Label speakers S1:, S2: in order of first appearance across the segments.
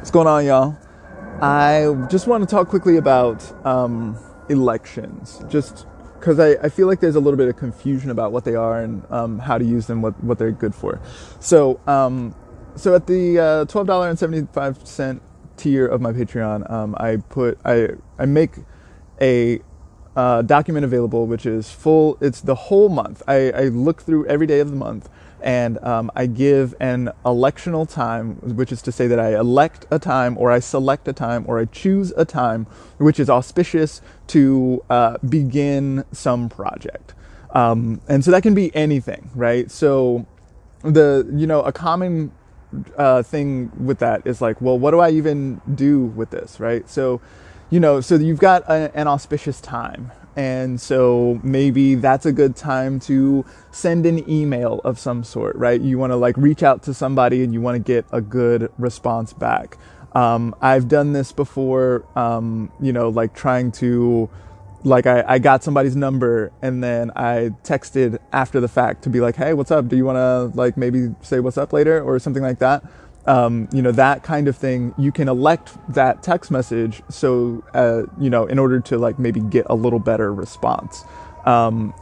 S1: What's going on, y'all? I just want to talk quickly about elections, just because I feel like there's a little bit of confusion about what they are and how to use them, what they're good for. So at the $12.75 tier of my Patreon, I make a document available, which is full. It's the whole month. I look through every day of the month, and I give an electional time, which is to say that I elect a time, or I select a time, or I choose a time which is auspicious to begin some project. And so that can be anything, right? So a common thing with that is like, well, what do I even do with this, right? So you've got an auspicious time. And so maybe that's a good time to send an email of some sort, right? You want to like reach out to somebody and you want to get a good response back. I've done this before, like trying to, I got somebody's number and then I texted after the fact to be like, hey, what's up? Do you want to maybe say what's up later or something like that? That kind of thing, you can elect that text message. So, in order to maybe get a little better response, so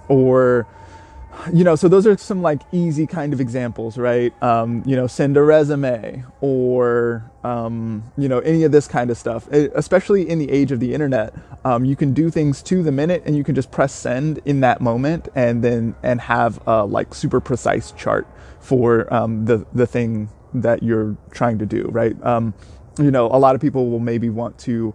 S1: those are some easy kind of examples, right? Send a resume or, any of this kind of stuff, especially in the age of the internet. You can do things to the minute and you can just press send in that moment and have a super precise chart for, the thing that you're trying to do, right? A lot of people will maybe want to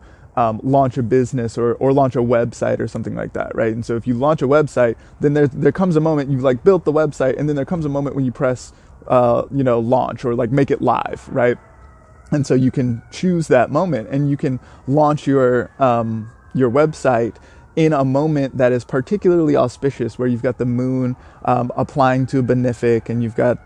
S1: launch a business or launch a website or something like that, right? And so if you launch a website, then there comes a moment you've built the website, and then there comes a moment when you press launch or make it live, right? And so you can choose that moment and you can launch your website in a moment that is particularly auspicious, where you've got the moon applying to a benefic, and you've got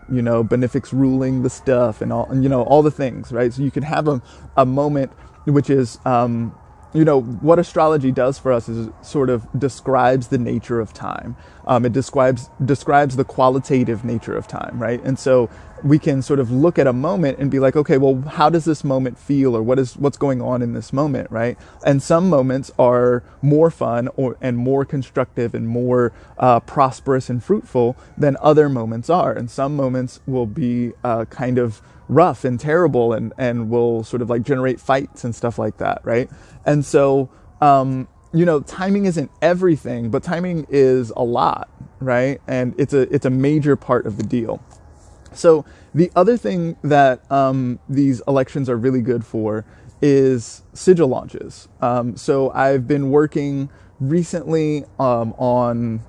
S1: benefics ruling the stuff and all the things, right? So you can have a moment which is what astrology does for us is sort of describes the nature of time. It describes the qualitative nature of time, right? And so we can sort of look at a moment and be like, okay, well, how does this moment feel, or what's going on in this moment, right? And some moments are more fun and more constructive and more prosperous and fruitful than other moments are. And some moments will be kind of rough and terrible and will sort of generate fights and stuff like that, right? And so timing isn't everything, but timing is a lot, right? And it's a major part of the deal. So the other thing that these elections are really good for is sigil launches. So I've been working recently on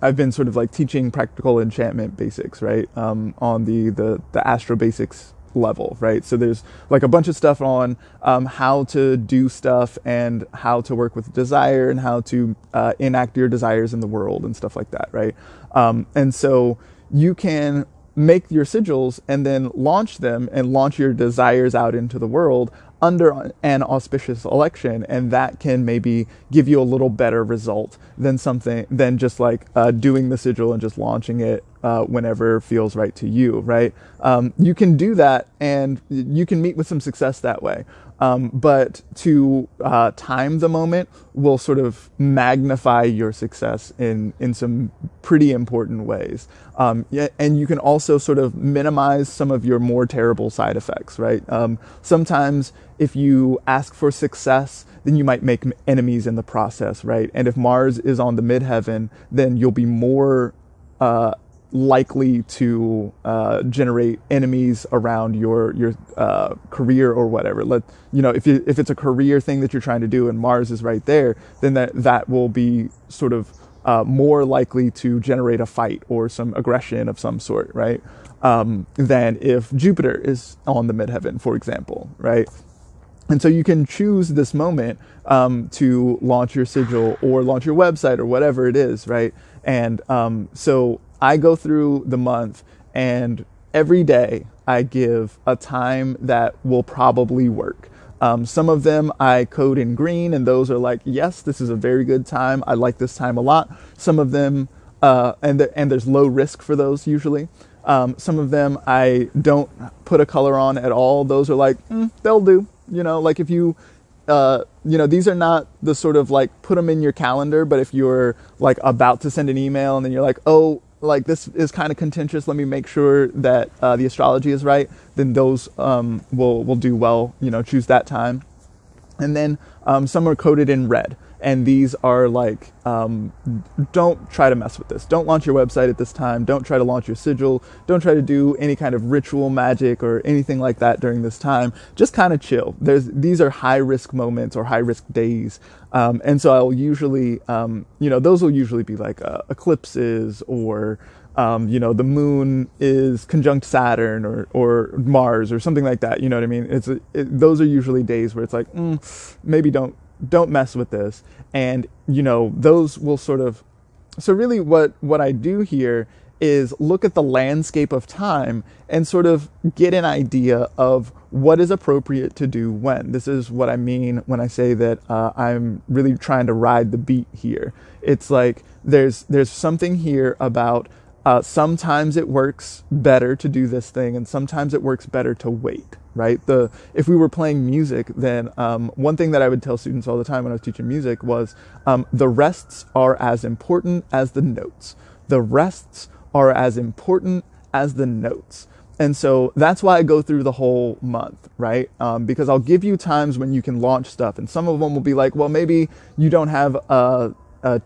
S1: I've been sort of teaching practical enchantment basics, right? On the astro basics level, right? So there's a bunch of stuff on how to do stuff and how to work with desire and how to enact your desires in the world and stuff like that, right? And so you can make your sigils and then launch them and launch your desires out into the world under an auspicious election, and that can maybe give you a little better result than just doing the sigil and just launching it whenever feels right to you, right? You can do that and you can meet with some success that way. But to time the moment will sort of magnify your success in some pretty important ways. And you can also sort of minimize some of your more terrible side effects, right? Sometimes if you ask for success, then you might make enemies in the process, right? And if Mars is on the midheaven, then you'll be more likely to generate enemies around your career or whatever. If it's a career thing that you're trying to do and Mars is right there, then that will be sort of more likely to generate a fight or some aggression of some sort, right? Than if Jupiter is on the midheaven, for example, right? And so you can choose this moment to launch your sigil or launch your website or whatever it is, right? And so I go through the month, and every day I give a time that will probably work. Some of them I code in green, and those are yes, this is a very good time. I like this time a lot. Some of them, and there's low risk for those usually. Some of them I don't put a color on at all. Those are like, they'll do. Like if you, these are not the sort of like put them in your calendar, but if you're like about to send an email and then you're like, oh, like this is kind of contentious, let me make sure that the astrology is right, then those will do well, choose that time. And then some are coded in red. And these are like, don't try to mess with this. Don't launch your website at this time. Don't try to launch your sigil. Don't try to do any kind of ritual magic or anything like that during this time. Just kind of chill. These are high risk moments or high risk days. And so I'll usually, those will usually be like eclipses or, the moon is conjunct Saturn or Mars or something like that. You know what I mean? Those are usually days where it's like, maybe don't mess with this. And, those will sort of, so really what I do here is look at the landscape of time and sort of get an idea of what is appropriate to do when. This is what I mean when I say that I'm really trying to ride the beat here. It's like there's something here about sometimes it works better to do this thing and sometimes it works better to wait, right? If we were playing music, then one thing that I would tell students all the time when I was teaching music was the rests are as important as the notes. The rests are as important as the notes. And so that's why I go through the whole month, right? Because I'll give you times when you can launch stuff, and some of them will be like, well, maybe you don't have a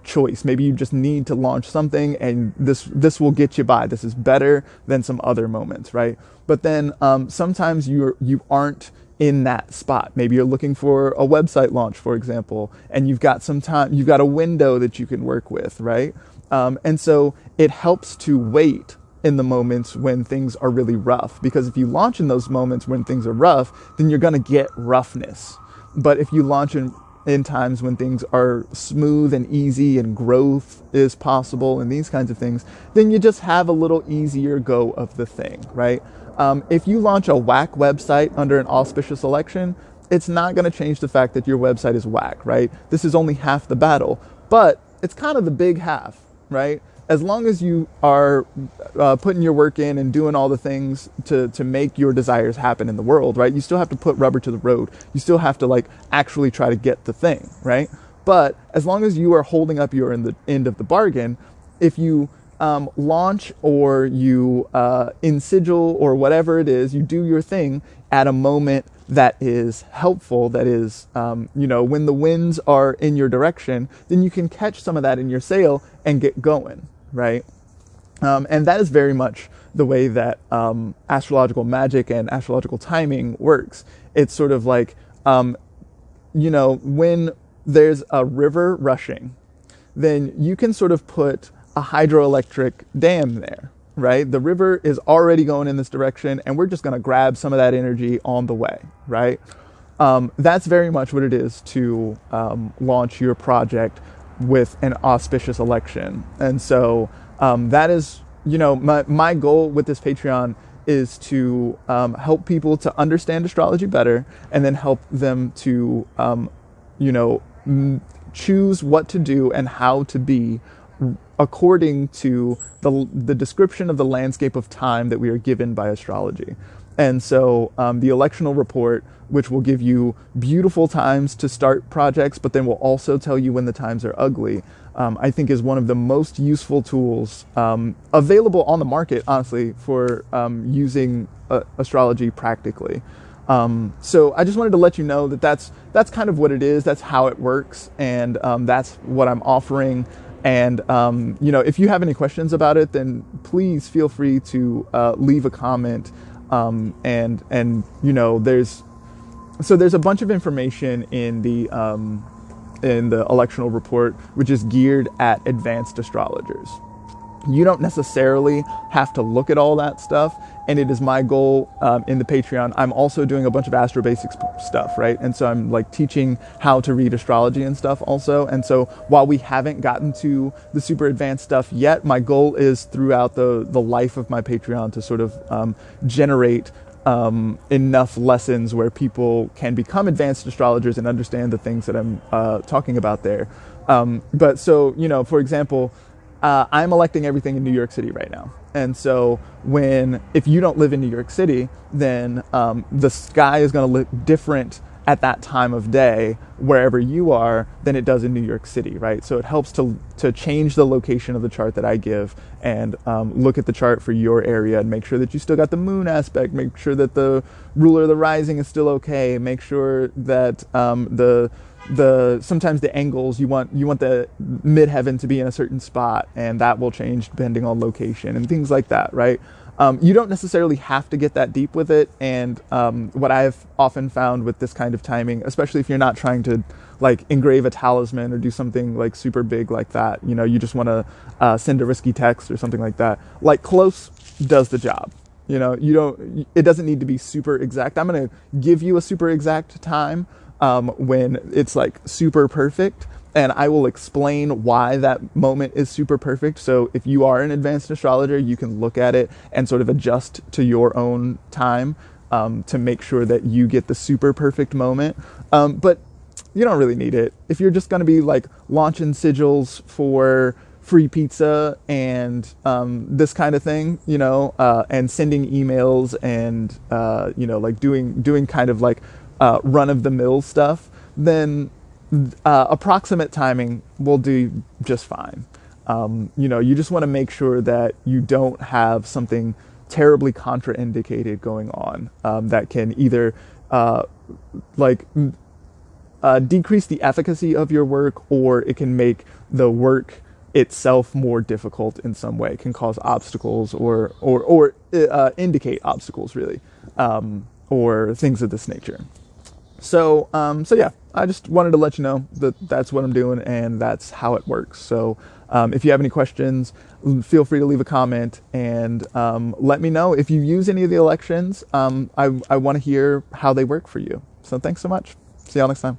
S1: choice. Maybe you just need to launch something, and this will get you by. This is better than some other moments, right? But then sometimes you aren't in that spot. Maybe you're looking for a website launch, for example, and you've got some time, you've got a window that you can work with, right? And so it helps to wait in the moments when things are really rough, because if you launch in those moments when things are rough, then you're going to get roughness. But if you launch in times when things are smooth and easy and growth is possible and these kinds of things, then you just have a little easier go of the thing, right? If you launch a whack website under an auspicious election, it's not going to change the fact that your website is whack, right? This is only half the battle, but it's kind of the big half, right? As long as you are putting your work in and doing all the things to make your desires happen in the world, right? You still have to put rubber to the road. You still have to like actually try to get the thing, right? But as long as you are holding up your end of the bargain, if you launch or you in sigil or whatever it is, you do your thing at a moment that is helpful, that is, when the winds are in your direction, then you can catch some of that in your sail and get going, right? And that is very much the way that astrological magic and astrological timing works. It's sort of like, when there's a river rushing, then you can sort of put a hydroelectric dam there, right? The river is already going in this direction, and we're just going to grab some of that energy on the way, right? That's very much what it is to launch your project with an auspicious election. And so that is, my goal with this Patreon is to help people to understand astrology better, and then help them to, choose what to do and how to be according to the description of the landscape of time that we are given by astrology. And so the electional report, which will give you beautiful times to start projects, but then will also tell you when the times are ugly, I think is one of the most useful tools available on the market, honestly, for using astrology practically. So I just wanted to let you know that that's kind of what it is. That's how it works. And that's what I'm offering. And, if you have any questions about it, then please feel free to leave a comment. There's a bunch of information in the electional report, which is geared at advanced astrologers. You don't necessarily have to look at all that stuff. And it is my goal in the Patreon. I'm also doing a bunch of Astro Basics stuff, right? And so I'm like teaching how to read astrology and stuff also. And so while we haven't gotten to the super advanced stuff yet, my goal is throughout the life of my Patreon to sort of generate enough lessons where people can become advanced astrologers and understand the things that I'm talking about there. For example, I'm electing everything in New York City right now. And so if you don't live in New York City, then the sky is going to look different at that time of day wherever you are than it does in New York City, right? So it helps to change the location of the chart that I give and look at the chart for your area and make sure that you still got the moon aspect, make sure that the ruler of the rising is still okay, make sure that sometimes the angles, you want the midheaven to be in a certain spot, and that will change depending on location and things like that, right? You don't necessarily have to get that deep with it, and what I've often found with this kind of timing, especially if you're not trying to like engrave a talisman or do something like super big like that, you just want to send a risky text or something like that, like close does the job. It doesn't need to be super exact. I'm going to give you a super exact time when it's like super perfect, and I will explain why that moment is super perfect. So if you are an advanced astrologer, you can look at it and sort of adjust to your own time to make sure that you get the super perfect moment. But you don't really need it. If you're just going to be like launching sigils for free pizza and this kind of thing, and sending emails and like doing kind of like run-of-the-mill stuff, then approximate timing will do just fine. You just want to make sure that you don't have something terribly contraindicated going on that can either decrease the efficacy of your work, or it can make the work itself more difficult in some way. It can cause obstacles or indicate obstacles, really, or things of this nature. So yeah, I just wanted to let you know that that's what I'm doing and that's how it works. So if you have any questions, feel free to leave a comment and let me know if you use any of the elections. I want to hear how they work for you. So thanks so much. See y'all next time.